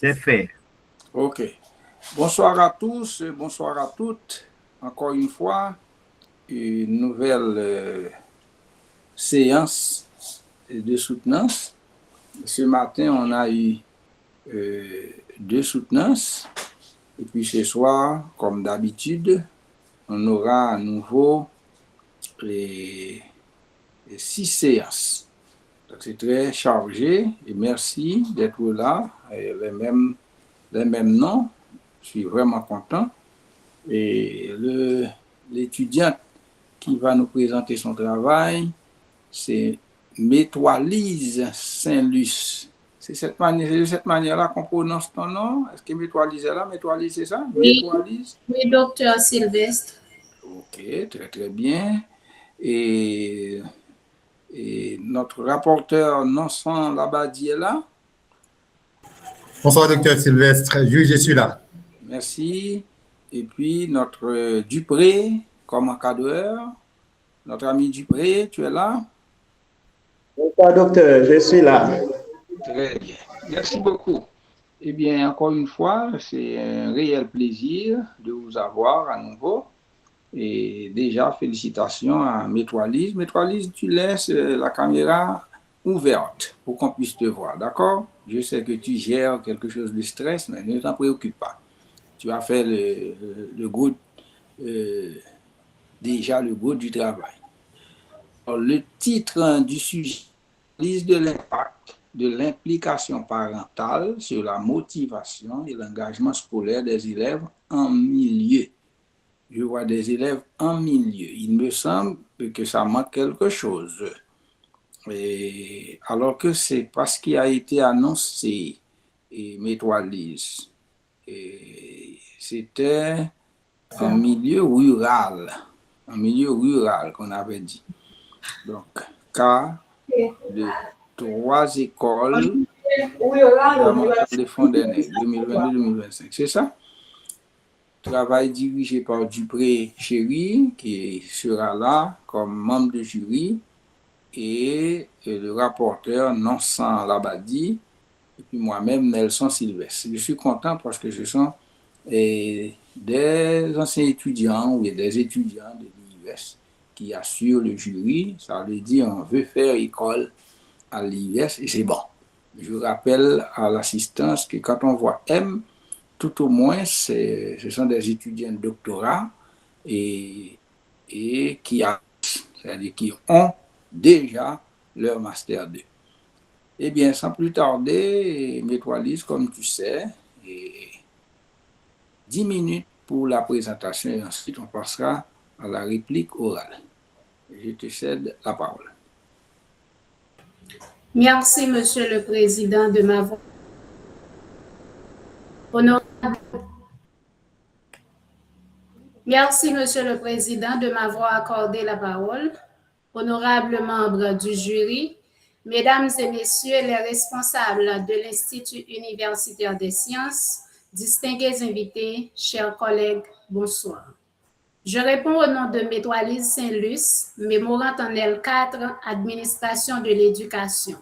C'est fait. OK. Bonsoir à tous, bonsoir à toutes. Encore une fois, une nouvelle séance de soutenance. Ce matin, on a eu 2 soutenances. Et puis ce soir, comme d'habitude, on aura à nouveau les 6 séances. Donc c'est très chargé et merci d'être là. Et les mêmes noms. Je suis vraiment content. Et l'étudiante qui va nous présenter son travail, c'est Métoilise Saint-Luce. C'est de cette manière-là qu'on prononce ton nom? Est-ce que Métoilise est là? Métoilise, c'est ça? Oui, Métoilise? oui, docteur Sylvestre. Ok, très très bien. Et notre rapporteur Nonsan Labadie est là? Bonsoir, docteur Sylvestre. Oui, je suis là. Merci. Et puis notre Dupré, comme encadreur. Notre ami Dupré, tu es là? Bonsoir, docteur, je suis là. Très bien. Merci beaucoup. Eh bien, encore une fois, c'est un réel plaisir de vous avoir à nouveau. Et déjà, félicitations à Métoilise. Métoilise, tu laisses la caméra ouverte pour qu'on puisse te voir, d'accord? Je sais que tu gères quelque chose de stress, mais ne t'en préoccupe pas. Tu as fait le gros, déjà le gros du travail. Alors, le titre du sujet, analyse de l'impact de l'implication parentale sur la motivation et l'engagement scolaire des élèves en milieu. Je vois des élèves en milieu. Il me semble que ça manque quelque chose. Et alors que c'est parce qu'il a été annoncé, et Métoilise, c'était en milieu rural qu'on avait dit. Donc, cas de 3 écoles des fonds d'aînés 2022-2025. C'est ça? Travail dirigé par Dupré Chéri, qui sera là comme membre de jury, et le rapporteur Nonsan Labadie, et puis moi-même, Nelson Sylvestre. Je suis content parce que ce sont des anciens étudiants ou des étudiants de l'IUS qui assurent le jury. Ça veut dire on veut faire école à l'IUS et c'est bon. Je rappelle à l'assistance que quand on voit M, tout au moins, ce sont des étudiants de doctorat et c'est-à-dire qui ont déjà leur Master 2. Eh bien, sans plus tarder, Métoilise, comme tu sais, 10 minutes pour la présentation et ensuite on passera à la réplique orale. Je te cède la parole. Merci, Monsieur le Président, de m'avoir Merci, Monsieur le Président, de m'avoir accordé la parole. Honorables membres du jury, Mesdames et Messieurs les responsables de l'Institut universitaire des sciences, distingués invités, chers collègues, bonsoir. Je réponds au nom de Métoilise Saint-Luce, mémorante en L4, Administration de l'éducation.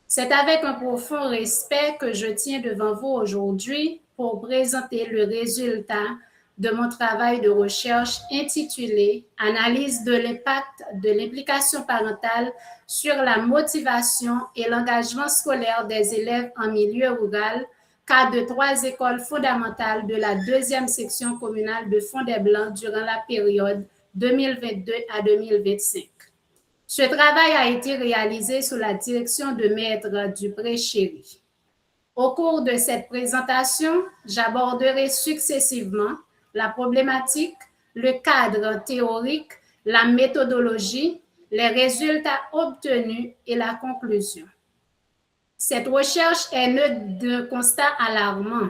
C'est avec un profond respect que je tiens devant vous aujourd'hui pour présenter le résultat de mon travail de recherche intitulé « Analyse de l'impact de l'implication parentale sur la motivation et l'engagement scolaire des élèves en milieu rural » cas de 3 écoles fondamentales de la 2e section communale de Fond-des-Blancs durant la période 2022 à 2025. Ce travail a été réalisé sous la direction de Maître Dupré Chéri. Au cours de cette présentation, j'aborderai successivement la problématique, le cadre théorique, la méthodologie, les résultats obtenus et la conclusion. Cette recherche est née d'un constat alarmant.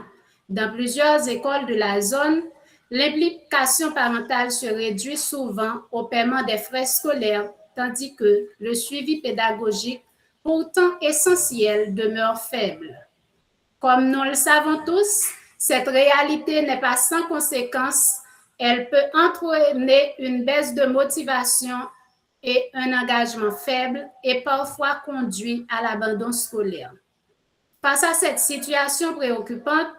Dans plusieurs écoles de la zone, l'implication parentale se réduit souvent au paiement des frais scolaires, tandis que le suivi pédagogique, pourtant essentiel, demeure faible. Comme nous le savons tous, cette réalité n'est pas sans conséquence. Elle peut entraîner une baisse de motivation et un engagement faible et parfois conduit à l'abandon scolaire. Face à cette situation préoccupante,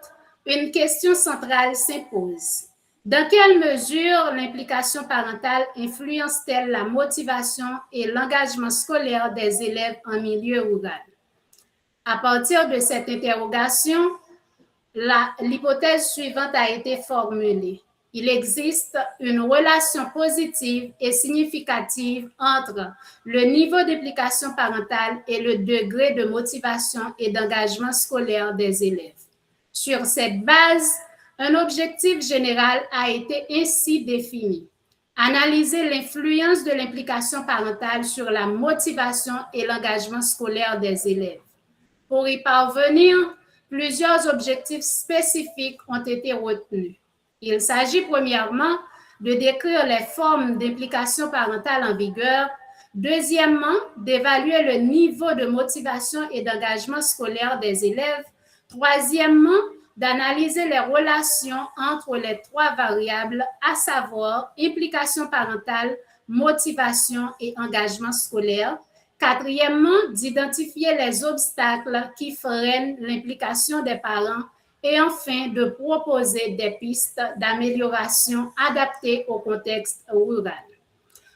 une question centrale s'impose. Dans quelle mesure l'implication parentale influence-t-elle la motivation et l'engagement scolaire des élèves en milieu rural? À partir de cette interrogation, l'hypothèse suivante a été formulée. Il existe une relation positive et significative entre le niveau d'implication parentale et le degré de motivation et d'engagement scolaire des élèves. Sur cette base, un objectif général a été ainsi défini. Analyser l'influence de l'implication parentale sur la motivation et l'engagement scolaire des élèves. Pour y parvenir, plusieurs objectifs spécifiques ont été retenus. Il s'agit premièrement de décrire les formes d'implication parentale en vigueur. Deuxièmement, d'évaluer le niveau de motivation et d'engagement scolaire des élèves. Troisièmement, d'analyser les relations entre les trois variables, à savoir implication parentale, motivation et engagement scolaire. Quatrièmement, d'identifier les obstacles qui freinent l'implication des parents et enfin de proposer des pistes d'amélioration adaptées au contexte rural.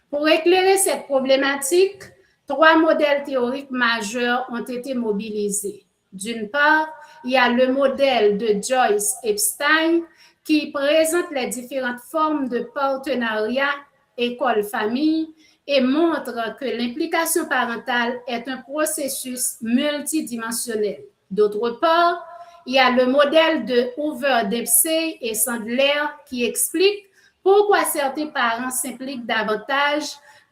Pour éclairer cette problématique, 3 modèles théoriques majeurs ont été mobilisés. D'une part, il y a le modèle de Joyce-Epstein qui présente les différentes formes de partenariat école-famille et montre que l'implication parentale est un processus multidimensionnel. D'autre part, il y a le modèle de Hoover, Dempsey et Sandler qui explique pourquoi certains parents s'impliquent davantage,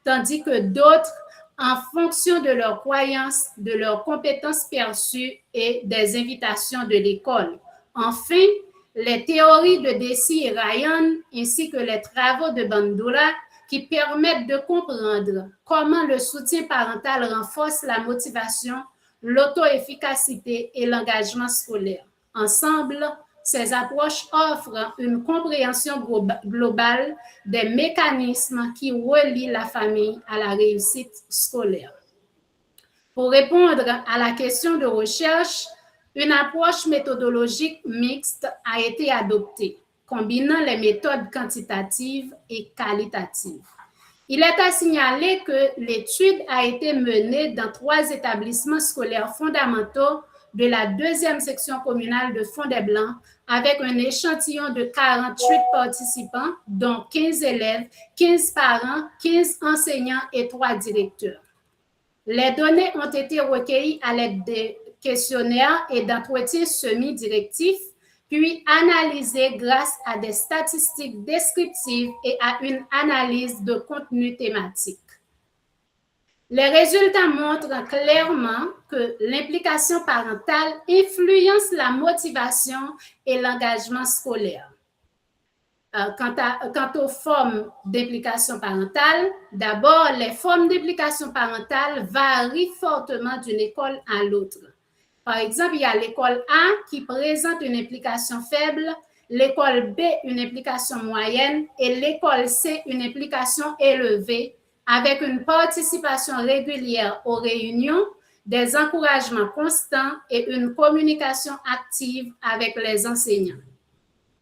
tandis que d'autres en fonction de leurs croyances, de leurs compétences perçues et des invitations de l'école. Enfin, les théories de Deci et Ryan ainsi que les travaux de Bandura qui permettent de comprendre comment le soutien parental renforce la motivation, l'auto-efficacité et l'engagement scolaire. Ensemble, ces approches offrent une compréhension globale des mécanismes qui relient la famille à la réussite scolaire. Pour répondre à la question de recherche, une approche méthodologique mixte a été adoptée, combinant les méthodes quantitatives et qualitatives. Il est à signaler que l'étude a été menée dans 3 établissements scolaires fondamentaux de la 2e section communale de Fond-des-Blancs avec un échantillon de 48 participants, dont 15 élèves, 15 parents, 15 enseignants et 3 directeurs. Les données ont été recueillies à l'aide de questionnaires et d'entretiens semi-directifs, puis analysées grâce à des statistiques descriptives et à une analyse de contenu thématique. Les résultats montrent clairement que l'implication parentale influence la motivation et l'engagement scolaire. Quant aux formes d'implication parentale, d'abord, les formes d'implication parentale varient fortement d'une école à l'autre. Par exemple, il y a l'école A qui présente une implication faible, l'école B une implication moyenne et l'école C une implication élevée, avec une participation régulière aux réunions, des encouragements constants et une communication active avec les enseignants.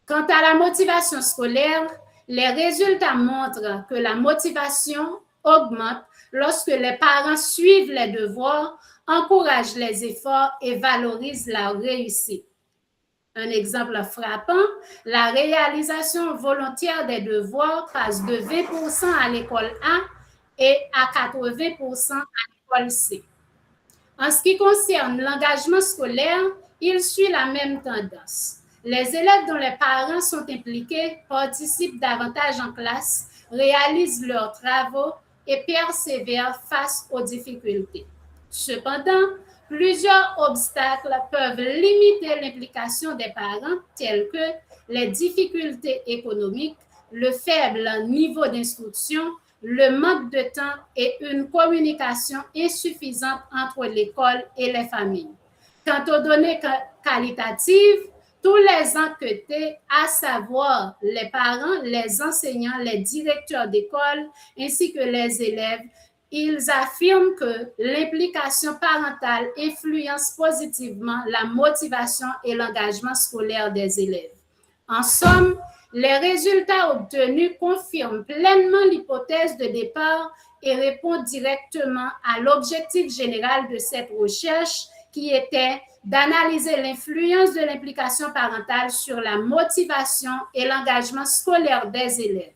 Quant à la motivation scolaire, les résultats montrent que la motivation augmente lorsque les parents suivent les devoirs, encouragent les efforts et valorisent la réussite. Un exemple frappant, la réalisation volontaire des devoirs passe de 20% à l'école A et à 80% à l'école C. En ce qui concerne l'engagement scolaire, il suit la même tendance. Les élèves dont les parents sont impliqués participent davantage en classe, réalisent leurs travaux et persévèrent face aux difficultés. Cependant, plusieurs obstacles peuvent limiter l'implication des parents, tels que les difficultés économiques, le faible niveau d'instruction, le manque de temps et une communication insuffisante entre l'école et les familles. Quant aux données qualitatives, tous les enquêtés, à savoir les parents, les enseignants, les directeurs d'école, ainsi que les élèves, ils affirment que l'implication parentale influence positivement la motivation et l'engagement scolaire des élèves. En somme, les résultats obtenus confirment pleinement l'hypothèse de départ et répondent directement à l'objectif général de cette recherche qui était d'analyser l'influence de l'implication parentale sur la motivation et l'engagement scolaire des élèves.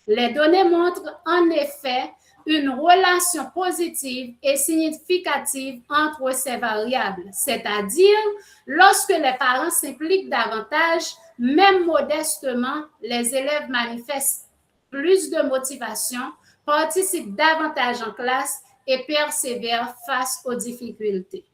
Les données montrent en effet une relation positive et significative entre ces variables, c'est-à-dire lorsque les parents s'impliquent davantage, même modestement, les élèves manifestent plus de motivation, participent davantage en classe et persévèrent face aux difficultés.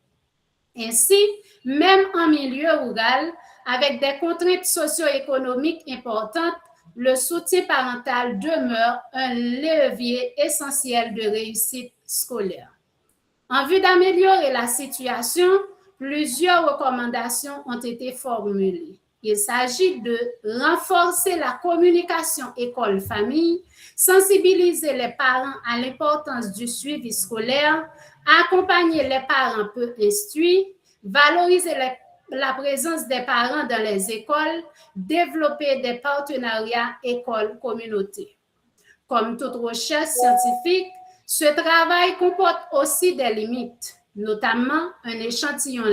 Ainsi, même en milieu rural, avec des contraintes socio-économiques importantes, le soutien parental demeure un levier essentiel de réussite scolaire. En vue d'améliorer la situation, plusieurs recommandations ont été formulées. Il s'agit de renforcer la communication école-famille, sensibiliser les parents à l'importance du suivi scolaire, accompagner les parents peu instruits, valoriser la présence des parents dans les écoles, développer des partenariats école-communauté. Comme toute recherche scientifique, ce travail comporte aussi des limites, notamment un échantillon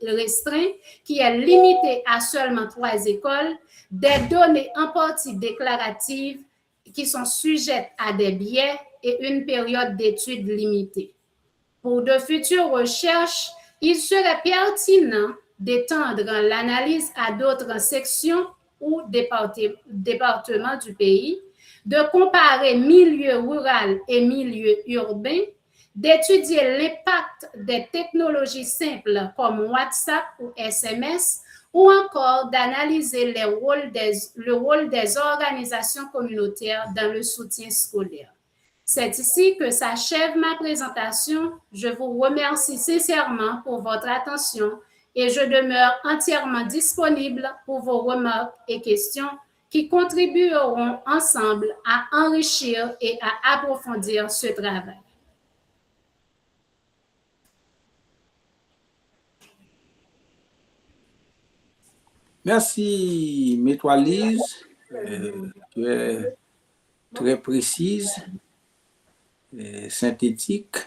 restreint qui est limité à seulement 3 écoles, des données en partie déclaratives qui sont sujettes à des biais et une période d'études limitée. Pour de futures recherches, il serait pertinent d'étendre l'analyse à d'autres sections ou départements du pays, de comparer milieu rural et milieu urbain, d'étudier l'impact des technologies simples comme WhatsApp ou SMS, ou encore d'analyser le rôle des organisations communautaires dans le soutien scolaire. C'est ici que s'achève ma présentation. Je vous remercie sincèrement pour votre attention et je demeure entièrement disponible pour vos remarques et questions qui contribueront ensemble à enrichir et à approfondir ce travail. Merci, Métoilise. Tu es très précise, synthétique.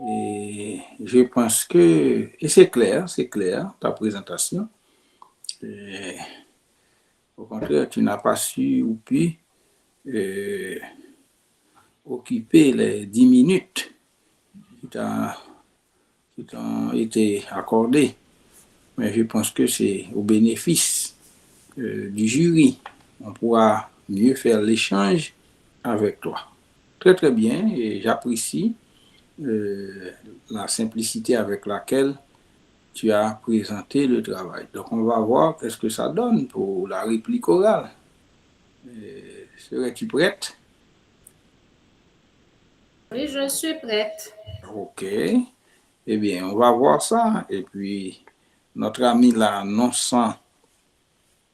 Et je pense que, et c'est clair, ta présentation. Et, au contraire, tu n'as pas su ou pu occuper les 10 minutes qui t'ont été accordées. Mais je pense que c'est au bénéfice du jury. On pourra mieux faire l'échange avec toi. Très, très bien. Et j'apprécie la simplicité avec laquelle tu as présenté le travail. Donc, on va voir qu'est-ce que ça donne pour la réplique orale. Serais-tu prête? Oui, je suis prête. OK. Eh bien, on va voir ça. Et puis, notre ami là, Nonsan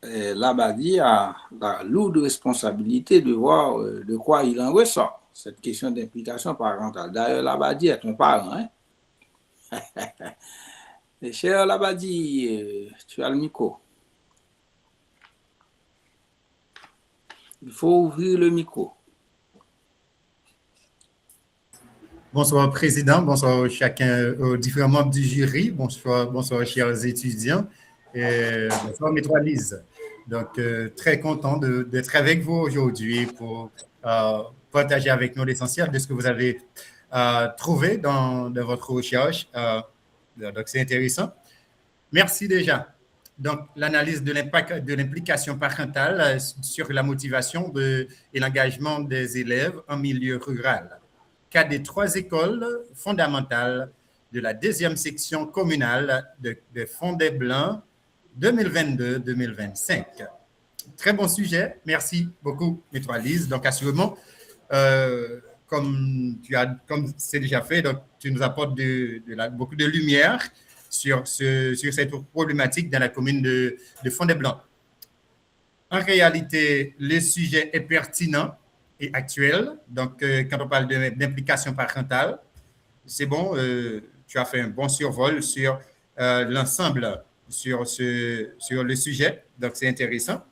Labadie a la lourde responsabilité de voir de quoi il en ressort. Cette question d'implication parentale. D'ailleurs, Labadie est un parent. Hein? Et cher Labadie, tu as le micro. Il faut ouvrir le micro. Bonsoir, Président. Bonsoir chacun, aux différents membres du jury. Bonsoir, chers étudiants. Et bonsoir, Métoilise. Donc, très content d'être avec vous aujourd'hui pour partager avec nous l'essentiel de ce que vous avez trouvé dans votre recherche. Donc, c'est intéressant. Merci déjà. Donc, l'analyse de l'impact de l'implication parentale sur la motivation et l'engagement des élèves en milieu rural. Cas des 3 écoles fondamentales de la 2e section communale de Fondé-Blanc 2022-2025. Très bon sujet. Merci beaucoup, Métoilise. Donc, assurément, comme c'est déjà fait, donc, tu nous apportes beaucoup de lumière sur cette problématique dans la commune de Fondé-Blanc. En réalité, le sujet est pertinent et actuelle. Donc, quand on parle d'implication parentale, c'est bon, tu as fait un bon survol sur l'ensemble, sur le sujet. Donc, c'est intéressant.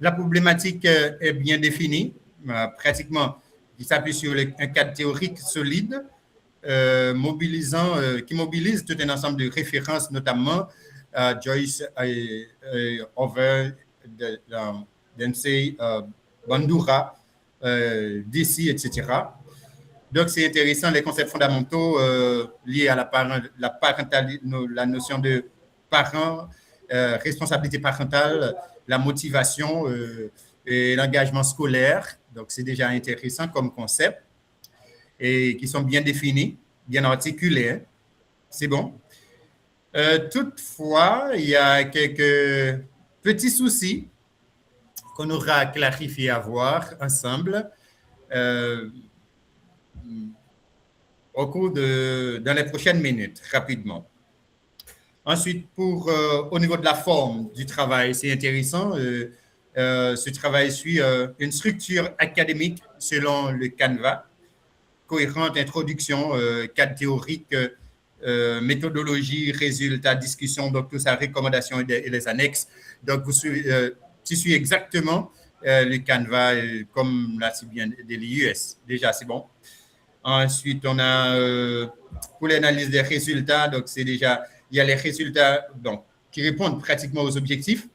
La problématique est bien définie, pratiquement, il s'appuie sur un cadre théorique solide, qui mobilise tout un ensemble de références, notamment Joyce, Over, Dempsey, Bandura, DC, etc. Donc, c'est intéressant, les concepts fondamentaux liés à la parentalité, la notion de parent, responsabilité parentale, la motivation et l'engagement scolaire. Donc, c'est déjà intéressant comme concept et qui sont bien définis, bien articulés. C'est bon. Toutefois, il y a quelques petits soucis qu'on aura à clarifier, à voir ensemble au cours dans les prochaines minutes, rapidement. Ensuite, au niveau de la forme du travail, c'est intéressant. Ce travail suit une structure académique selon le Canva, cohérente, introduction, cadre théorique, méthodologie, résultats, discussion, donc tout ça, recommandations et les annexes. Donc, tu suis exactement le Canva comme là, c'est bien de l'IUS. Déjà, c'est bon. Ensuite, on a pour l'analyse des résultats, donc c'est déjà, il y a les résultats donc, qui répondent pratiquement aux objectifs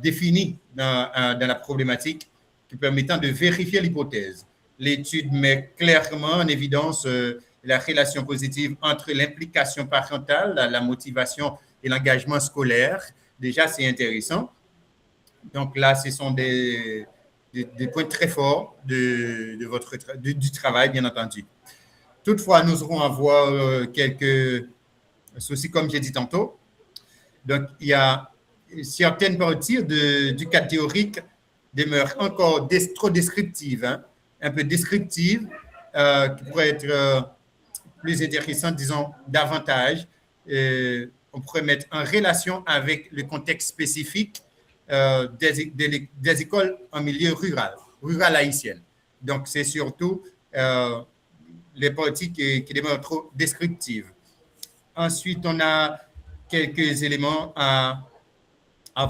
définis dans la problématique, qui permettant de vérifier l'hypothèse. L'étude met clairement en évidence la relation positive entre l'implication parentale, la motivation et l'engagement scolaire. Déjà, c'est intéressant. Donc là, ce sont des points très forts du travail, bien entendu. Toutefois, nous aurons à voir quelques soucis, comme j'ai dit tantôt. Donc, il y a certaines parties du cadre théorique demeurent encore trop descriptives, hein, un peu descriptives, qui pourraient être plus intéressantes, disons, davantage. On pourrait mettre en relation avec le contexte spécifique des écoles en milieu rural haïtienne. Donc, c'est surtout les parties qui demeurent trop descriptives. Ensuite, on a quelques éléments à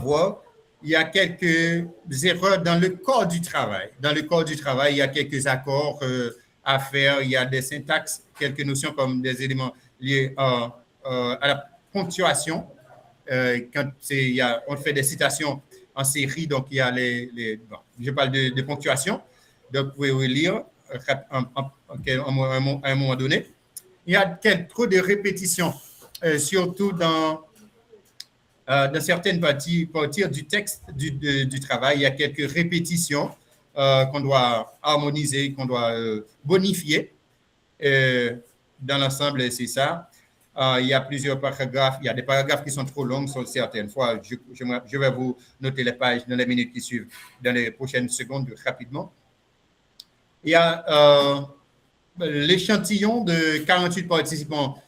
voir. Il y a quelques erreurs dans le corps du travail. Dans le corps du travail, il y a quelques accords à faire. Il y a des syntaxes, quelques notions comme des éléments liés à la ponctuation. Quand on fait des citations en série, donc il y a je parle de ponctuation. Donc, vous pouvez lire à un moment donné. Il y a trop de répétitions, surtout dans certaines parties du texte du travail. Il y a quelques répétitions qu'on doit harmoniser, qu'on doit bonifier. Dans l'ensemble, c'est ça. Il y a plusieurs paragraphes. Il y a des paragraphes qui sont trop longs sur certaines fois. Je vais vous noter les pages dans les minutes qui suivent, dans les prochaines secondes, rapidement. Il y a l'échantillon de 48 participants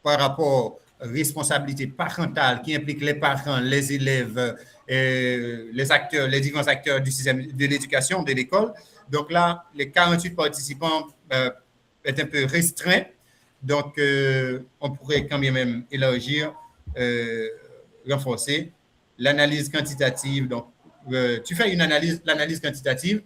par rapport responsabilité parentale qui implique les parents, les élèves, les différents acteurs du système de l'éducation, de l'école. Donc là, les 48 participants est un peu restreint. Donc, on pourrait quand même élargir, renforcer l'analyse quantitative. Donc, tu fais l'analyse quantitative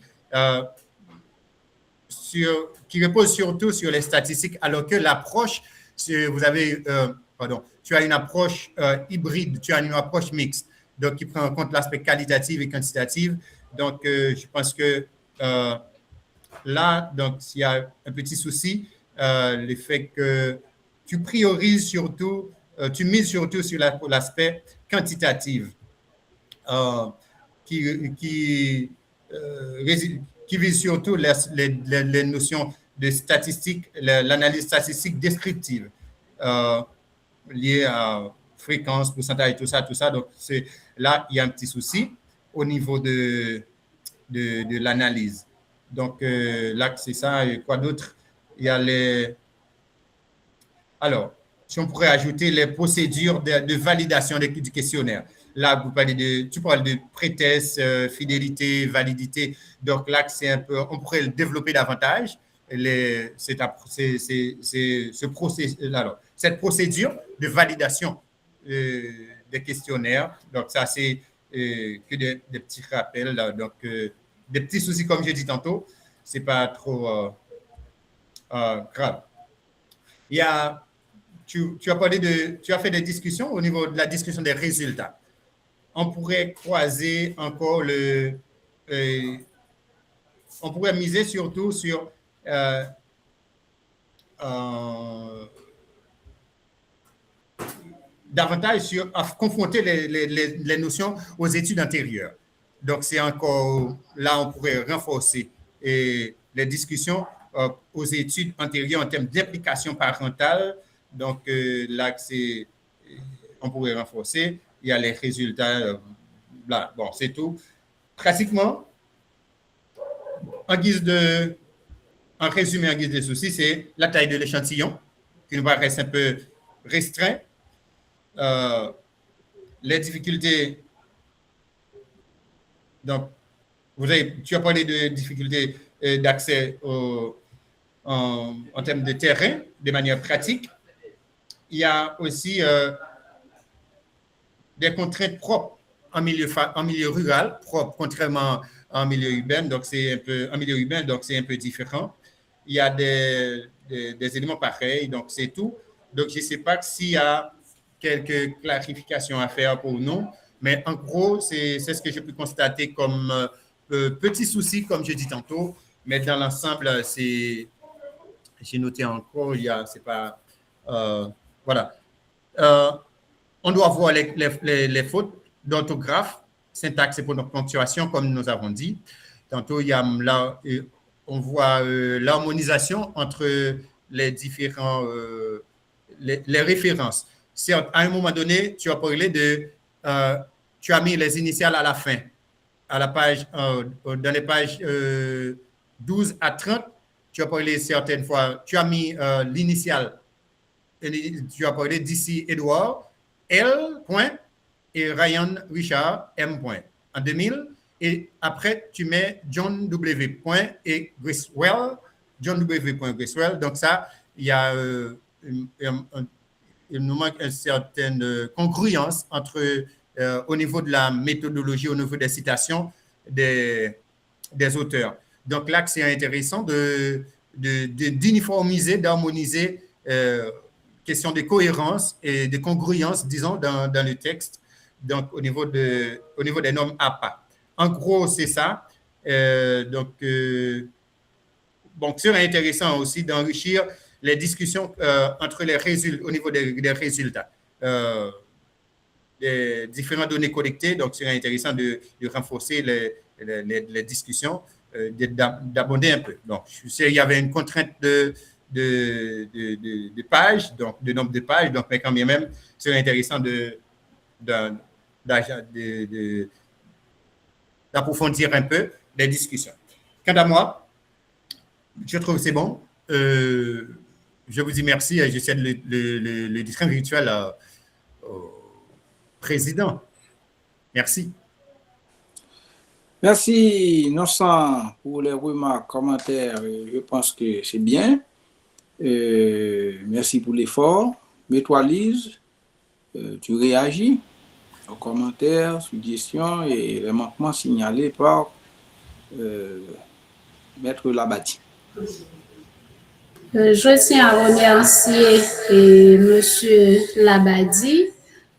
qui repose surtout sur les statistiques, alors que l'approche, tu as une approche hybride, tu as une approche mixte, donc qui prend en compte l'aspect qualitatif et quantitatif. Donc, je pense que là, donc, s'il y a un petit souci, le fait que tu priorises surtout, tu mises surtout sur l'aspect quantitatif qui vise surtout les notions de statistiques, l'analyse statistique descriptive liée à fréquence, pourcentage, tout ça. Donc, là, il y a un petit souci au niveau de l'analyse. Donc, là, c'est ça. Et quoi d'autre? Il y a Alors, si on pourrait ajouter les procédures de validation du questionnaire. Là, tu parles de prêtesse, fidélité, validité. Donc là, c'est un peu, on pourrait le développer davantage. Cette procédure de validation des questionnaires. Donc ça, c'est que des petits rappels. Là. Donc, des petits soucis, comme j'ai dit tantôt, c'est pas trop grave. Tu as fait des discussions au niveau de la discussion des résultats. On pourrait croiser encore on pourrait miser surtout sur davantage sur confronter les notions aux études antérieures. Donc, c'est encore là, on pourrait renforcer les discussions aux études antérieures en termes d'implication parentale. Donc, là, on pourrait renforcer. Il y a les résultats. Là, bon, c'est tout. Pratiquement, en résumé, en guise de souci, c'est la taille de l'échantillon qui nous paraît un peu restreint. Les difficultés. Donc, tu as parlé de difficultés d'accès en termes de terrain, de manière pratique. Il y a aussi des contraintes propres en milieu rural, propres contrairement en milieu urbain, donc c'est un peu différent. Il y a des éléments pareils, donc c'est tout. Donc, je ne sais pas s'il y a quelques clarifications à faire pour nous, mais en gros, c'est ce que j'ai pu constater comme petit souci, comme je dis tantôt, mais dans l'ensemble, j'ai noté encore, c'est pas, voilà. On doit voir les fautes d'orthographe, syntaxe et ponctuation, comme nous avons dit. Tantôt, il y a là, on voit l'harmonisation entre les différents, les références. Certes, à un moment donné, tu as parlé tu as mis les initiales à la fin, à la page, dans les pages 12 à 30, tu as parlé certaines fois, tu as mis l'initiale, tu as parlé d'ici Edouard, L. et Ryan Richard, M. En 2000, et après, tu mets John W. et Griswell, John W. Griswell. Donc ça, il y a il nous manque une certaine congruence au niveau de la méthodologie, au niveau des citations des auteurs. Donc là, c'est intéressant d'uniformiser, d'harmoniser question de cohérence et de congruence, disons, dans le texte, donc au niveau des normes APA. En gros, c'est ça. Donc, c'est intéressant aussi d'enrichir les discussions entre au niveau des résultats. Les différentes données collectées, donc c'est intéressant de renforcer les discussions, d'abonder un peu. Donc, je sais qu'il y avait une contrainte de pages, donc de nombre de pages, donc mais quand même, c'est intéressant d'approfondir un peu les discussions. Quant à moi, je trouve que c'est bon. Je vous dis merci et j'essaie de le dire virtuel au président. Merci. Merci, Innocent, pour les remarques, commentaires. Je pense que c'est bien. Merci pour l'effort. Mais toi, Lise, tu réagis aux commentaires, suggestions et les manquements signalés par Maître Labadie. Je tiens à remercier M. Labadie,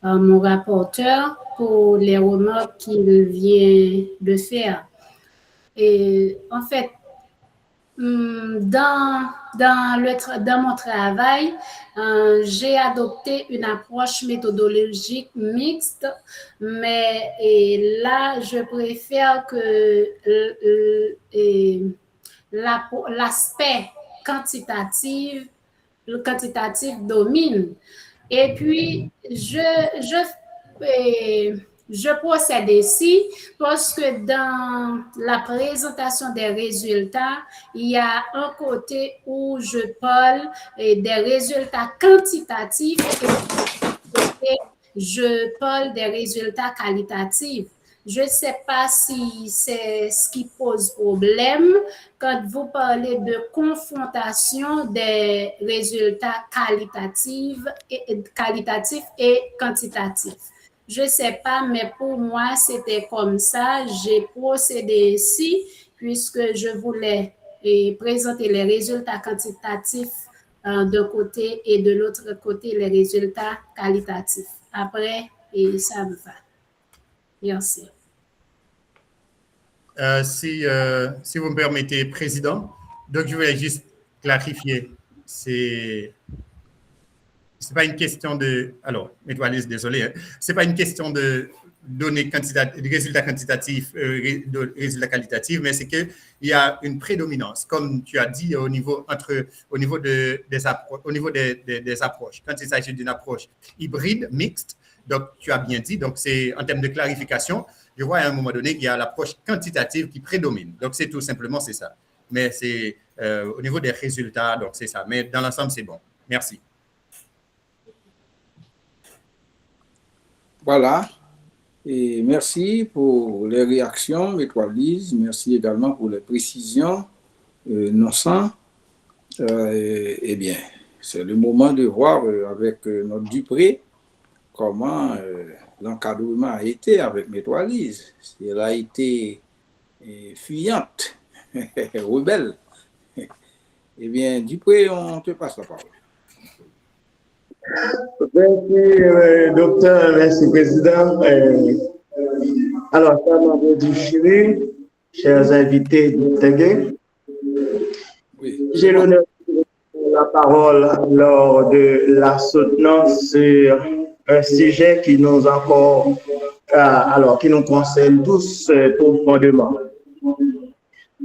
mon rapporteur, pour les remarques qu'il vient de faire. Et en fait, dans mon travail, j'ai adopté une approche méthodologique mixte, mais là, je préfère que l'aspect quantitatif domine. Et puis, je procède ici parce que dans la présentation des résultats, il y a un côté où je parle des résultats quantitatifs et je parle des résultats qualitatifs. Je ne sais pas si c'est ce qui pose problème quand vous parlez de confrontation des résultats qualitatifs et quantitatifs. Je ne sais pas, mais pour moi, c'était comme ça. J'ai procédé ainsi puisque je voulais présenter les résultats quantitatifs d'un côté et de l'autre côté, les résultats qualitatifs. Après, et ça me va. Merci. Si vous me permettez, Président, donc je voulais juste clarifier, c'est pas une question de, alors, Métoilise, désolé, hein, c'est pas une question de données de résultats quantitatifs, de résultats qualitatifs, mais c'est qu'il y a une prédominance, comme tu as dit, au niveau des approches. Quand il s'agit d'une approche hybride, mixte, donc tu as bien dit, donc c'est en termes de clarification, je vois à un moment donné qu'il y a l'approche quantitative qui prédomine. Donc c'est tout simplement, c'est ça. Mais c'est au niveau des résultats, donc c'est ça. Mais dans l'ensemble, c'est bon. Merci. Voilà. Et merci pour les réactions, Métoilise. Merci également pour les précisions, Nonsan. Eh bien, c'est le moment de voir avec notre Dupré comment l'encadrement a été avec Métoilise. Si elle a été fuyante, rebelle. Eh bien, Dupré, on te passe la parole. Merci, docteur, merci, président. Alors, chers membres du jury, chers invités distingués, j'ai l'honneur de prendre la parole lors de la soutenance sur un sujet qui nous qui nous concerne tous profondément.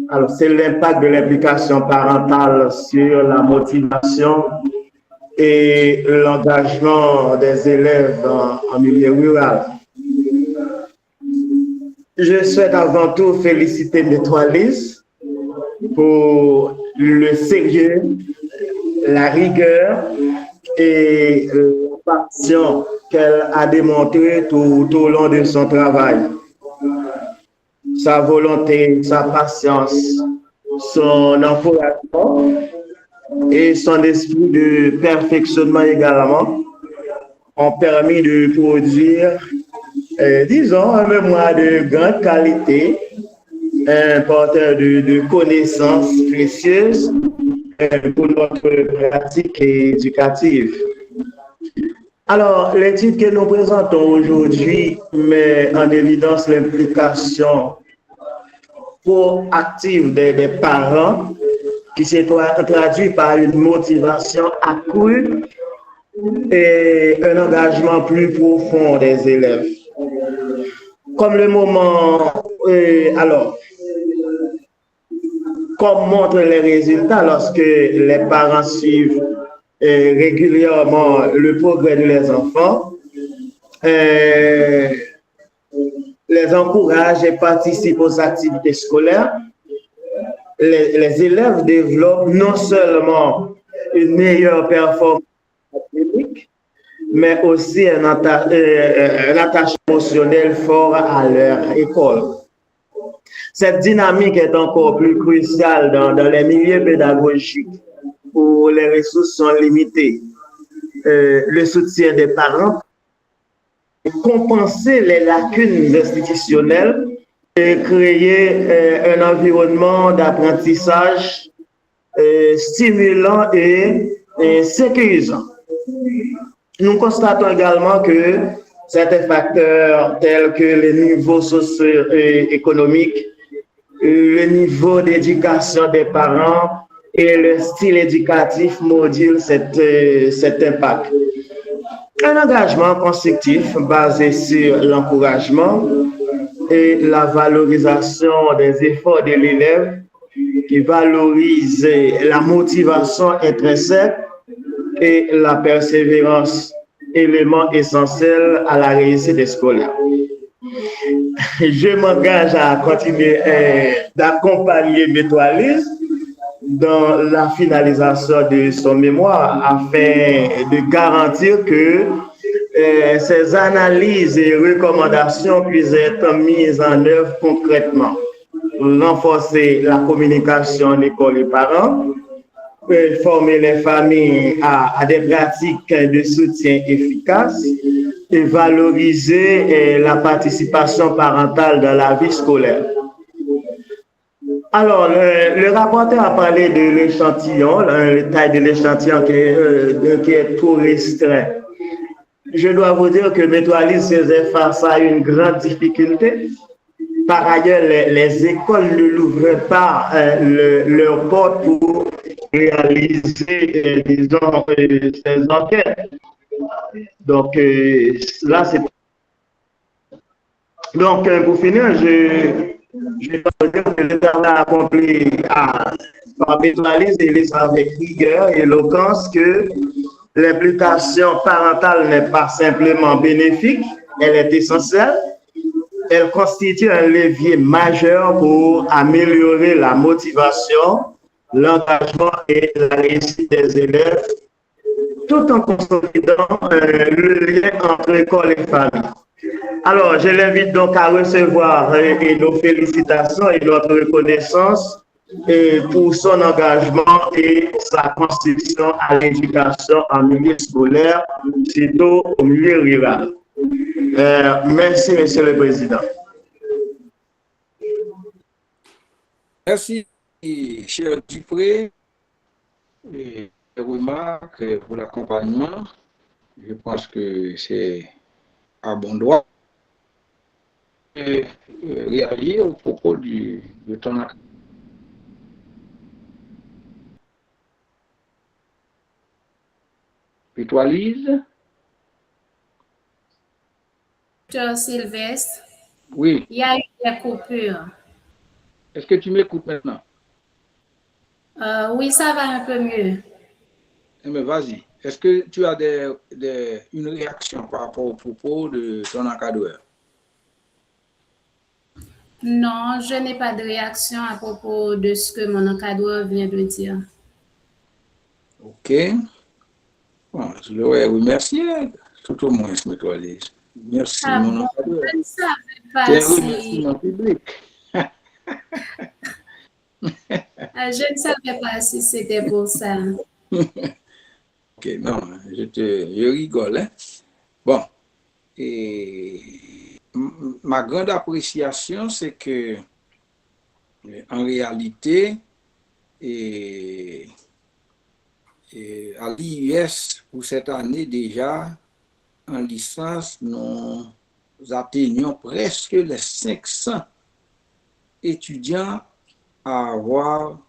Alors, c'est l'impact de l'implication parentale sur la motivation et l'engagement des élèves en milieu rural. Je souhaite avant tout féliciter Métoilise pour le sérieux, la rigueur et la passion qu'elle a démontré tout au long de son travail. Sa volonté, sa patience, son encouragement et son esprit de perfectionnement également ont permis de produire, disons, un mémoire de grande qualité, un porteur de connaissances précieuses pour notre pratique éducative. Alors, l'étude que nous présentons aujourd'hui met en évidence l'implication proactive des parents qui se traduit par une motivation accrue et un engagement plus profond des élèves. Comme le moment, comme montrent les résultats lorsque les parents suivent régulièrement le progrès de leurs enfants, les encouragent et participent aux activités scolaires, les élèves développent non seulement une meilleure performance académique, mais aussi un attachement émotionnel fort à leur école. Cette dynamique est encore plus cruciale dans les milieux pédagogiques où les ressources sont limitées. Le soutien des parents, compenser les lacunes institutionnelles et créer un environnement d'apprentissage stimulant et sécurisant. Nous constatons également que certains facteurs tels que les niveaux socio-économiques, le niveau d'éducation des parents et le style éducatif modulent cet impact. Un engagement constructif basé sur l'encouragement et la valorisation des efforts de l'élève qui valorise la motivation intrinsèque et la persévérance, élément essentiel à la réussite scolaire. Je m'engage à continuer d'accompagner Métoilise dans la finalisation de son mémoire afin de garantir que ces analyses et recommandations puissent être mises en œuvre concrètement. Renforcer la communication entre l'école et les parents, former les familles à des pratiques de soutien efficaces et valoriser la participation parentale dans la vie scolaire. Alors, le rapporteur a parlé de l'échantillon, la taille de l'échantillon qui est trop restreint. Je dois vous dire que Métropolis faisait face à une grande difficulté. Par ailleurs, les écoles ne l'ouvraient pas leurs portes pour réaliser, disons, ces enquêtes. Donc, là, c'est... Donc, pour finir, je dois vous dire que le travail accompli par Métropolis et les avec rigueur et éloquence que l'implication parentale n'est pas simplement bénéfique, elle est essentielle. Elle constitue un levier majeur pour améliorer la motivation, l'engagement et la réussite des élèves, tout en consolidant le lien entre école et famille. Alors, je l'invite donc à recevoir nos félicitations et notre reconnaissance pour son engagement et sa contribution à l'éducation en milieu scolaire, surtout au milieu rural. Merci, Monsieur le Président. Merci, cher Dupré, et remarques pour l'accompagnement. Je pense que c'est à bon droit de réagir au propos de ton acte. Et toi, Lise? Docteur Sylvestre, Oui. il y a eu des coupures. Est-ce que tu m'écoutes maintenant? Oui, ça va un peu mieux. Mais vas-y. Est-ce que tu as une réaction par rapport au propos de ton encadreur? Non, je n'ai pas de réaction à propos de ce que mon encadreur vient de dire. OK. Bon, je l'aurais remercié, tout au moins, je me dois dire. Merci, mon encadreur. Je ne savais pas C'est un si... remerciement public. Je ne savais pas si c'était pour ça. OK, non, je rigole. Hein? Bon, et ma grande appréciation, c'est que, en réalité, à l'IUS, pour cette année déjà, en licence, nous atteignons presque les 500 étudiants à avoir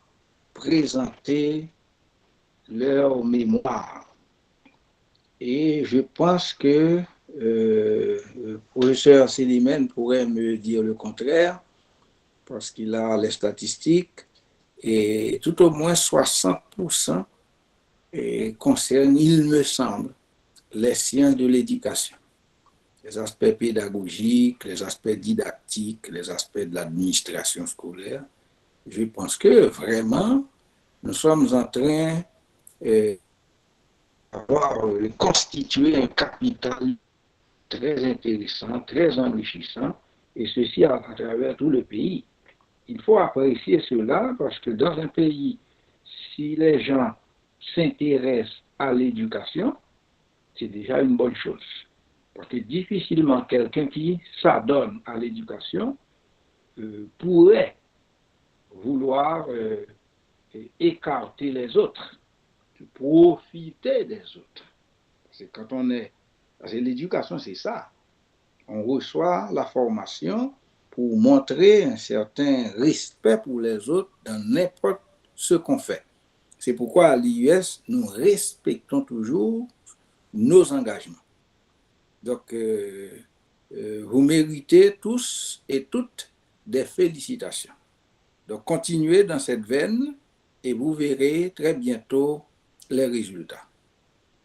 présenté leur mémoire. Et je pense que le professeur Sélimène pourrait me dire le contraire, parce qu'il a les statistiques, et tout au moins 60% concernent, il me semble, les sciences de l'éducation, les aspects pédagogiques, les aspects didactiques, les aspects de l'administration scolaire. Je pense que vraiment, nous sommes en train d'avoir constitué un capital très intéressant, très enrichissant, et ceci à travers tout le pays. Il faut apprécier cela parce que dans un pays, si les gens s'intéressent à l'éducation, c'est déjà une bonne chose. Parce que difficilement quelqu'un qui s'adonne à l'éducation pourrait vouloir écarter les autres, profiter des autres. Parce que quand on est... Parce que l'éducation, c'est ça. On reçoit la formation pour montrer un certain respect pour les autres dans n'importe ce qu'on fait. C'est pourquoi à l'IUS, nous respectons toujours nos engagements. Donc, vous méritez tous et toutes des félicitations. Donc, continuez dans cette veine et vous verrez très bientôt les résultats.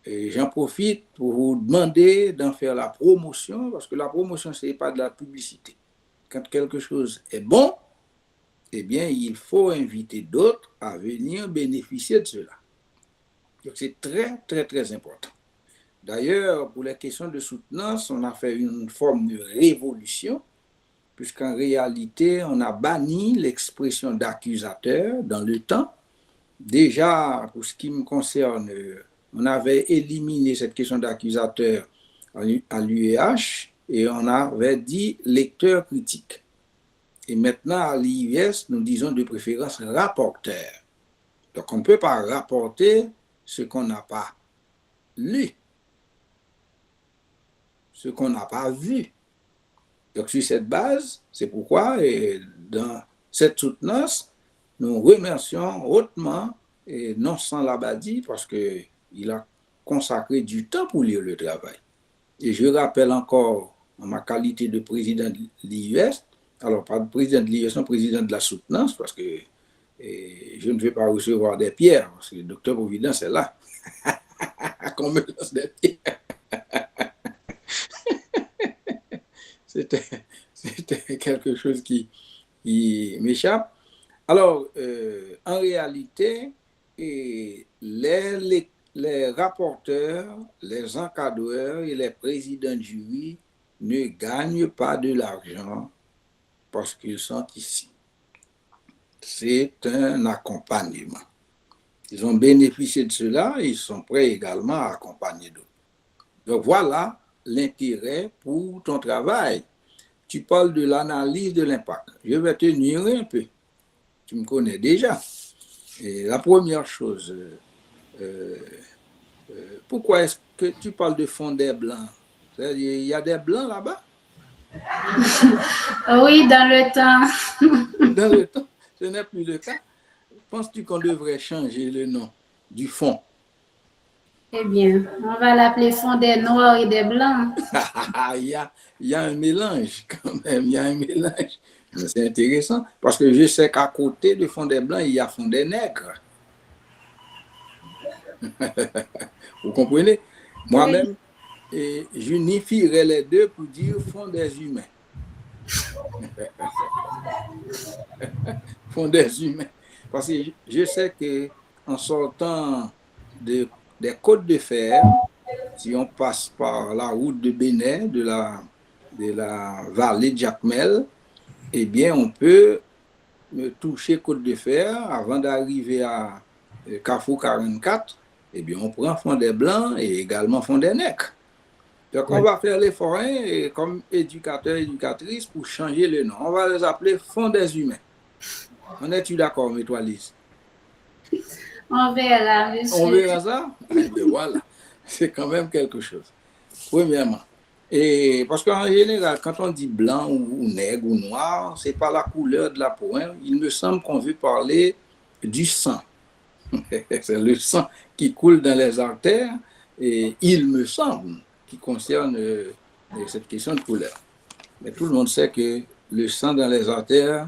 Et j'en profite pour vous demander d'en faire la promotion, parce que la promotion, ce n'est pas de la publicité. Quand quelque chose est bon, eh bien, il faut inviter d'autres à venir bénéficier de cela. Donc, c'est très, très, très important. D'ailleurs, pour les questions de soutenance, on a fait une forme de révolution, puisqu'en réalité, on a banni l'expression d'accusateur dans le temps. Déjà, pour ce qui me concerne, on avait éliminé cette question d'accusateur à l'UEH et on avait dit lecteur critique. Et maintenant, à l'IVS, nous disons de préférence rapporteur. Donc, on ne peut pas rapporter ce qu'on n'a pas lu, ce qu'on n'a pas vu. Donc, sur cette base, c'est pourquoi, dans cette soutenance, nous remercions hautement et Nonsan Labadie parce qu'il a consacré du temps pour lire le travail. Et je rappelle encore, en ma qualité de président de l'IUS, alors pas de président de l'IUS, non, président de la soutenance, parce que je ne vais pas recevoir des pierres, parce que le docteur Providence est là. Qu'on me lance des pierres. C'était quelque chose qui m'échappe. Alors, en réalité, les rapporteurs, les encadreurs et les présidents de jury ne gagnent pas de l'argent parce qu'ils sont ici. C'est un accompagnement. Ils ont bénéficié de cela et ils sont prêts également à accompagner d'autres. Donc voilà l'intérêt pour ton travail. Tu parles de l'analyse de l'impact. Je vais te nuire un peu. Tu me connais déjà. Et la première chose, pourquoi est-ce que tu parles de fondés blancs? C'est-à-dire, il y a des blancs là-bas? Oui, dans le temps. Dans le temps, ce n'est plus le cas. Penses-tu qu'on devrait changer le nom du fond? Eh bien, on va l'appeler fond des noirs et des blancs. il y a un mélange quand même, il y a un mélange. C'est intéressant parce que je sais qu'à côté de fond des blancs, il y a fond des nègres. Vous comprenez? Moi-même, j'unifierais les deux pour dire fond des humains. Fond des humains. Parce que je sais qu'en sortant des côtes de fer, si on passe par la route de Bénin, de la vallée de Jacmel, eh bien, on peut toucher côte de fer avant d'arriver à Carrefour 44. Eh bien, on prend fond des blancs et également fond des nègres. Donc, on va faire l'effort comme éducateur, éducatrice pour changer le nom. On va les appeler fond des humains. En es-tu d'accord, mais toi, Lise? On verra, monsieur. On verra ça? Eh bien, voilà. C'est quand même quelque chose. Premièrement. Et parce qu'en général, quand on dit blanc ou nègre ou noir, c'est pas la couleur de la peau. Hein. Il me semble qu'on veut parler du sang. C'est le sang qui coule dans les artères et il me semble qui concerne cette question de couleur. Mais tout le monde sait que le sang dans les artères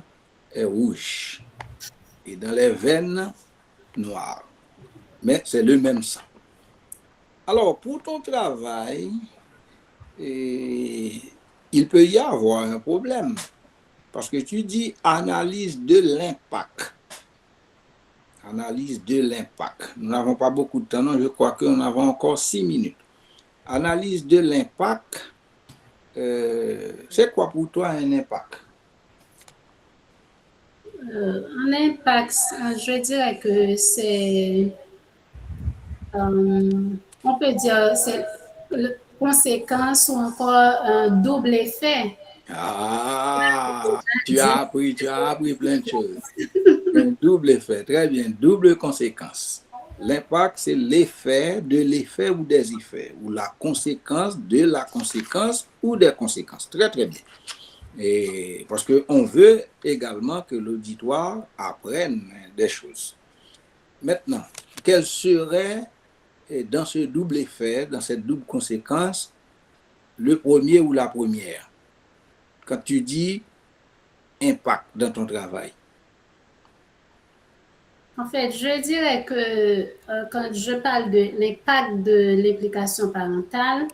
est rouge et dans les veines noir. Mais c'est le même sang. Alors, pour ton travail, il peut y avoir un problème. Parce que tu dis analyse de l'impact. Analyse de l'impact. Nous n'avons pas beaucoup de temps, non, je crois que nous avons encore 6 minutes. Analyse de l'impact, c'est quoi pour toi un impact? Un impact, je dirais que c'est, on peut dire, c'est conséquence ou encore un double effet. Ah, tu as appris plein de choses. Un double effet, très bien, double conséquence. L'impact, c'est l'effet de l'effet ou des effets, ou la conséquence de la conséquence ou des conséquences. Très, très bien. Et parce qu'on veut également que l'auditoire apprenne des choses. Maintenant, quel serait, dans ce double effet, dans cette double conséquence, le premier ou la première? Quand tu dis impact dans ton travail. En fait, je dirais que quand je parle de l'impact de l'implication parentale,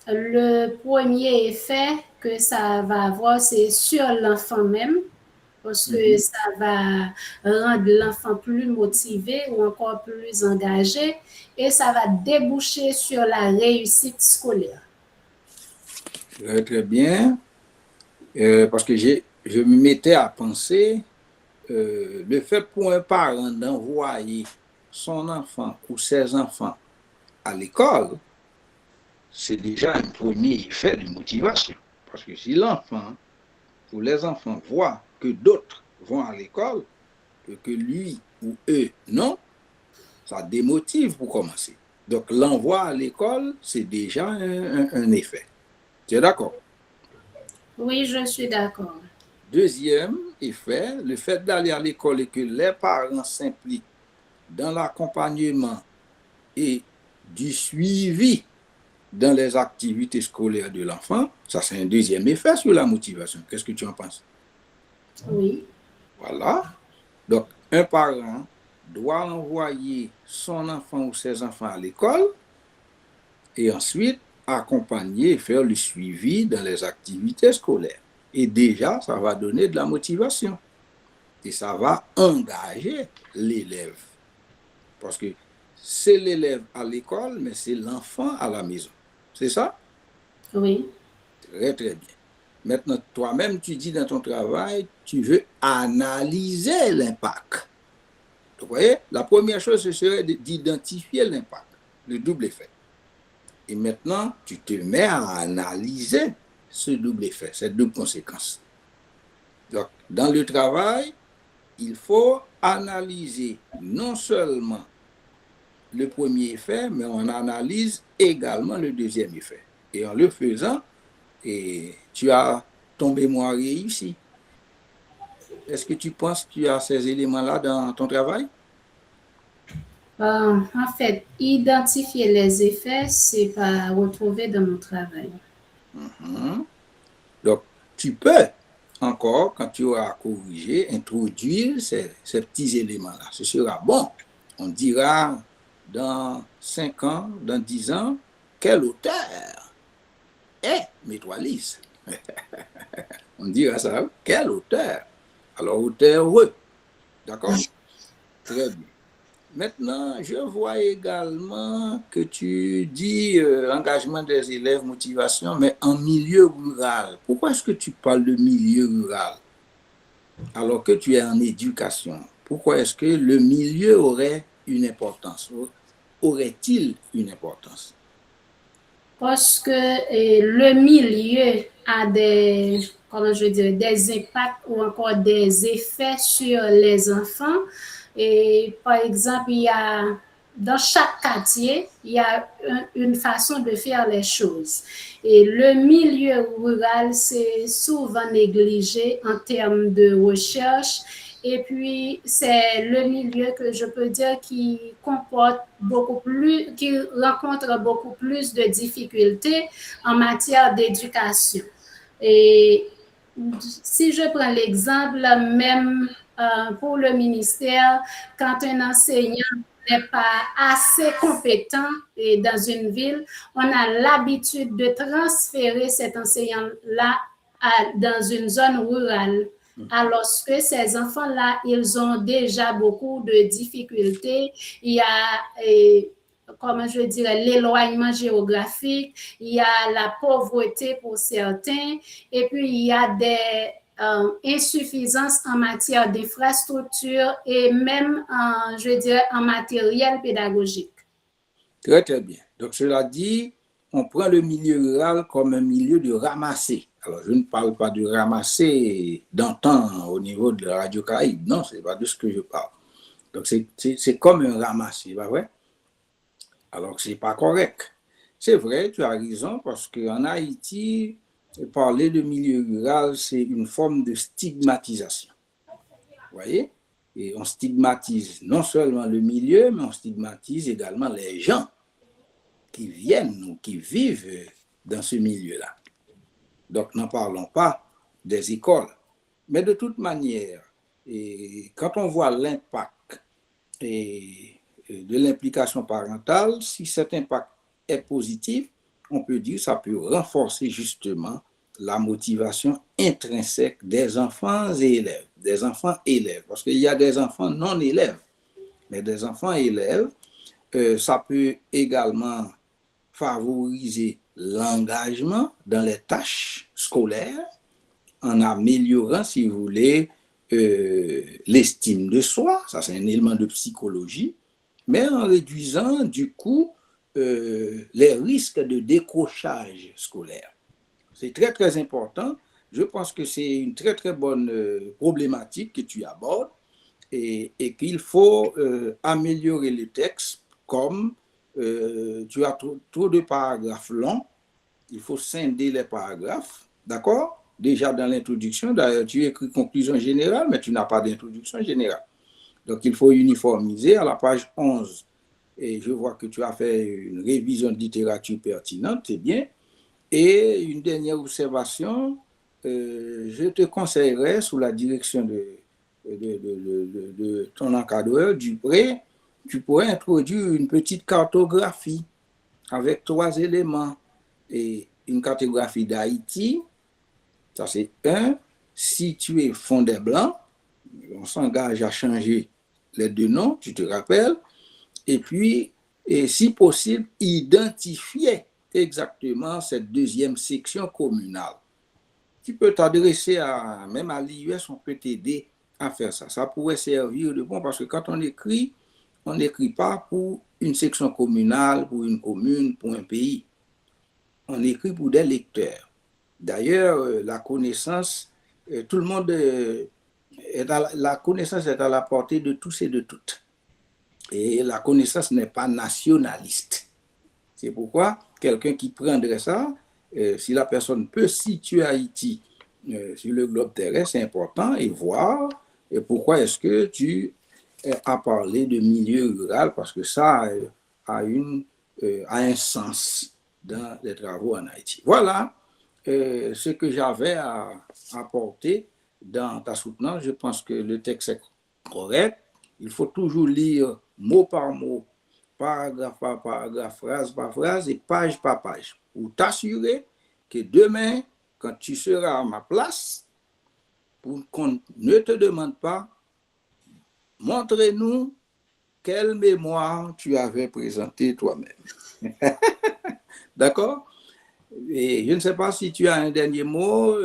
le premier effet que ça va avoir, c'est sur l'enfant même, parce que ça va rendre l'enfant plus motivé ou encore plus engagé et ça va déboucher sur la réussite scolaire. Très, très bien. Parce que je me mettais à penser, le fait pour un parent d'envoyer son enfant ou ses enfants à l'école, c'est déjà un premier effet de motivation. Parce que si l'enfant, ou les enfants voient que d'autres vont à l'école, que lui ou eux non, ça démotive pour commencer. Donc l'envoi à l'école, c'est déjà un effet. Tu es d'accord? Oui, je suis d'accord. Deuxième effet, le fait d'aller à l'école et que les parents s'impliquent dans l'accompagnement et du suivi dans les activités scolaires de l'enfant, ça c'est un deuxième effet sur la motivation. Qu'est-ce que tu en penses? Oui. Voilà. Donc, un parent doit envoyer son enfant ou ses enfants à l'école et ensuite accompagner et faire le suivi dans les activités scolaires. Et déjà, ça va donner de la motivation. Et ça va engager l'élève. Parce que c'est l'élève à l'école, mais c'est l'enfant à la maison. C'est ça? Oui. Très, très bien. Maintenant, toi-même, tu dis dans ton travail, tu veux analyser l'impact. Vous voyez, la première chose, ce serait d'identifier l'impact, le double effet. Et maintenant, tu te mets à analyser ce double effet, cette double conséquence. Donc, dans le travail, il faut analyser non seulement le premier effet, mais on analyse également le deuxième effet. Et en le faisant, tu as ton mémoire réussi. Est-ce que tu penses que tu as ces éléments-là dans ton travail? En fait, identifier les effets, c'est pas retrouver dans mon travail. Donc, tu peux encore, quand tu auras corrigé, introduire ces petits éléments-là. Ce sera bon. On dira dans 5 ans, dans 10 ans, quel auteur est Métroilise? On dira ça, quel auteur? Alors, auteur heureux. D'accord? Très bien. Maintenant, je vois également que tu dis engagement des élèves, motivation, mais en milieu rural. Pourquoi est-ce que tu parles de milieu rural alors que tu es en éducation? Pourquoi est-ce que le milieu aurait une importance? Aurait-il une importance? Parce que le milieu a des, comment je dirais, des impacts ou encore des effets sur les enfants. Et par exemple, il y a dans chaque quartier, il y a une façon de faire les choses. Et le milieu rural, c'est souvent négligé en termes de recherche. Et puis, c'est le milieu que je peux dire qui comporte beaucoup plus, qui rencontre beaucoup plus de difficultés en matière d'éducation. Et si je prends l'exemple, même pour le ministère, quand un enseignant n'est pas assez compétent dans une ville, on a l'habitude de transférer cet enseignant-là dans une zone rurale. Alors que ces enfants-là, ils ont déjà beaucoup de difficultés. Il y a, comment je dirais, l'éloignement géographique, il y a la pauvreté pour certains, et puis il y a des insuffisances en matière d'infrastructure et même, je dirais, en matériel pédagogique. Très, très bien. Donc, cela dit, on prend le milieu rural comme un milieu de ramasser. Alors, je ne parle pas de ramasser d'antan au niveau de la Radio Caraïbe. Non, ce n'est pas de ce que je parle. Donc, c'est comme un ramasser, pas vrai? Alors, ce n'est pas correct. C'est vrai, tu as raison, parce qu'en Haïti, parler de milieu rural, c'est une forme de stigmatisation. Vous voyez? Et on stigmatise non seulement le milieu, mais on stigmatise également les gens qui viennent ou qui vivent dans ce milieu-là. Donc, n'en parlons pas des écoles. Mais de toute manière, quand on voit l'impact de l'implication parentale, si cet impact est positif, on peut dire que ça peut renforcer justement la motivation intrinsèque des enfants et élèves, des enfants élèves, parce qu'il y a des enfants non élèves, mais des enfants élèves, ça peut également favoriser l'engagement dans les tâches scolaires en améliorant, si vous voulez, l'estime de soi, ça c'est un élément de psychologie, mais en réduisant du coup les risques de décrochage scolaire. C'est très très important. Je pense que c'est une très très bonne problématique que tu abordes et qu'il faut améliorer le texte comme tu as trop de paragraphes longs, il faut scinder les paragraphes, d'accord? Déjà dans l'introduction, d'ailleurs tu écris conclusion générale, mais tu n'as pas d'introduction générale. Donc il faut uniformiser à la page 11. Et je vois que tu as fait une révision de littérature pertinente, c'est bien. Et une dernière observation, je te conseillerais, sous la direction de ton encadreur, Dupré, tu pourrais introduire une petite cartographie avec 3 éléments. Et une cartographie d'Haïti, ça c'est 1, situé fond des Blancs, on s'engage à changer les 2 noms, tu te rappelles, et puis, et si possible, identifier exactement cette 2e section communale. Tu peux t'adresser même à l'IUS, on peut t'aider à faire ça. Ça pourrait servir de bon parce que quand on n'écrit pas pour une section communale, pour une commune, pour un pays. On écrit pour des lecteurs. D'ailleurs, la connaissance, tout le monde la connaissance est à la portée de tous et de toutes. Et la connaissance n'est pas nationaliste. C'est pourquoi quelqu'un qui prendrait ça, si la personne peut situer Haïti sur le globe terrestre, c'est important, et voir pourquoi est-ce que tu as parlé de milieu rural, parce que ça a un sens dans les travaux en Haïti. Voilà ce que j'avais à apporter dans ta soutenance. Je pense que le texte est correct. Il faut toujours lire mot par mot, paragraphe par paragraphe, phrase par phrase et page par page, pour t'assurer que demain, quand tu seras à ma place, pour qu'on ne te demande pas, montre-nous quelle mémoire tu avais présentée toi-même. D'accord? Et je ne sais pas si tu as un dernier mot.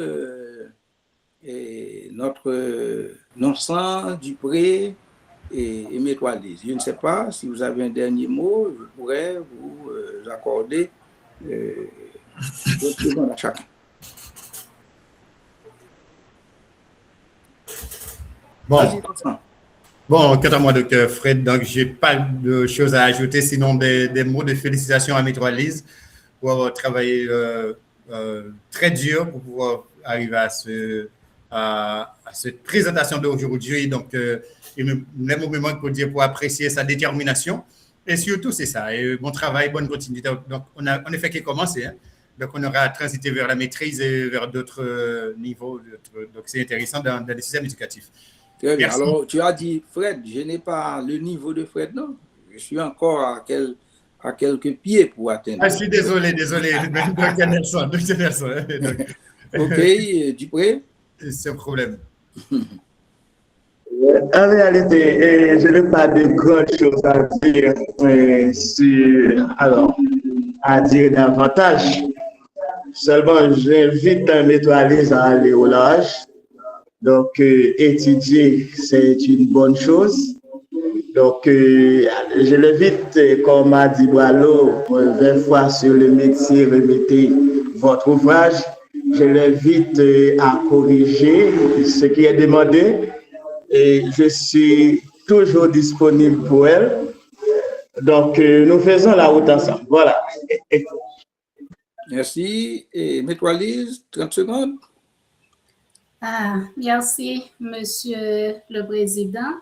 Notre Nonsan, Dupré et Métoilise. Je ne sais pas si vous avez un dernier mot, je pourrais vous accorder 2 secondes à chacun. Bon, quant à moi, Dr. Fred, donc je n'ai pas de choses à ajouter, sinon des mots de félicitations à Métoilise pour avoir travaillé très dur pour pouvoir arriver à cette présentation d'aujourd'hui. Donc, les mots me manquent pour dire, pour apprécier sa détermination. Et surtout, c'est ça. Et bon travail, bonne continuité. Donc, on a en effet qui commencé. Hein. Donc, on aura transité vers la maîtrise et vers d'autres niveaux. Donc, c'est intéressant dans le système éducatif. Très bien. Alors, tu as dit, Fred, je n'ai pas le niveau de Fred, non? Je suis encore à quelques pieds pour atteindre. Ah, je suis désolé. Dr. Nelson. OK, Dupré? C'est un problème. En réalité, je n'ai pas de grandes choses à dire à dire davantage. Seulement, j'invite Métoilise à aller au large. Donc, étudier, c'est une bonne chose. Donc, je l'invite, comme a dit Boileau, 20 fois sur le métier, remettez votre ouvrage. Je l'invite à corriger ce qui est demandé et je suis toujours disponible pour elle. Donc, nous faisons la route ensemble. Voilà. Merci. Et Métoilise, 30 secondes. Merci, Monsieur le Président.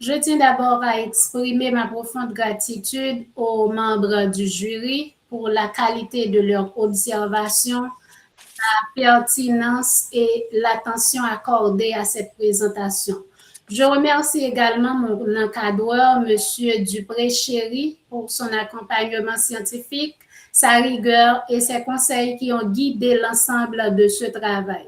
Je tiens d'abord à exprimer ma profonde gratitude aux membres du jury pour la qualité de leur observation, la pertinence et l'attention accordée à cette présentation. Je remercie également mon encadreur, M. Dupré-Chéry, pour son accompagnement scientifique, sa rigueur et ses conseils qui ont guidé l'ensemble de ce travail.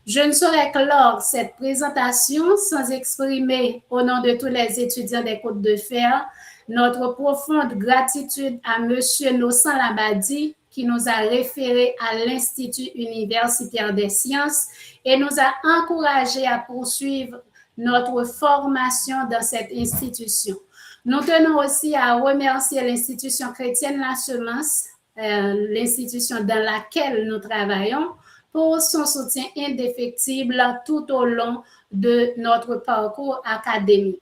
Je ne saurais clore cette présentation sans exprimer, au nom de tous les étudiants des Côtes de Fer, notre profonde gratitude à M. Nossan Labadie, qui nous a référés à l'Institut universitaire des sciences et nous a encouragés à poursuivre notre formation dans cette institution. Nous tenons aussi à remercier l'institution chrétienne La Semence, l'institution dans laquelle nous travaillons, pour son soutien indéfectible tout au long de notre parcours académique.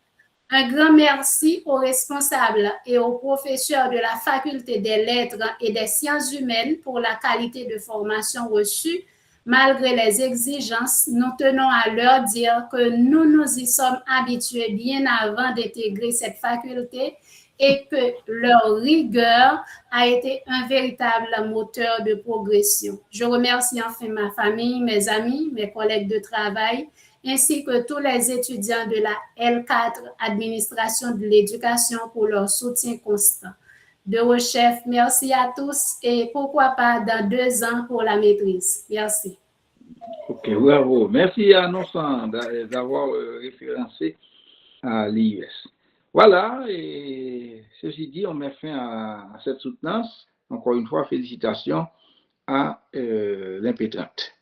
Un grand merci aux responsables et aux professeurs de la Faculté des Lettres et des Sciences humaines pour la qualité de formation reçue. Malgré les exigences, nous tenons à leur dire que nous nous y sommes habitués bien avant d'intégrer cette faculté et que leur rigueur a été un véritable moteur de progression. Je remercie enfin ma famille, mes amis, mes collègues de travail, ainsi que tous les étudiants de la L4 Administration de l'éducation pour leur soutien constant. De Rochef, merci à tous et pourquoi pas dans 2 ans pour la maîtrise. Merci. Ok, bravo. Merci à Nossan d'avoir référencé à l'IUS. Voilà, et ceci dit, on met fin à cette soutenance. Encore une fois, félicitations à l'impétrante.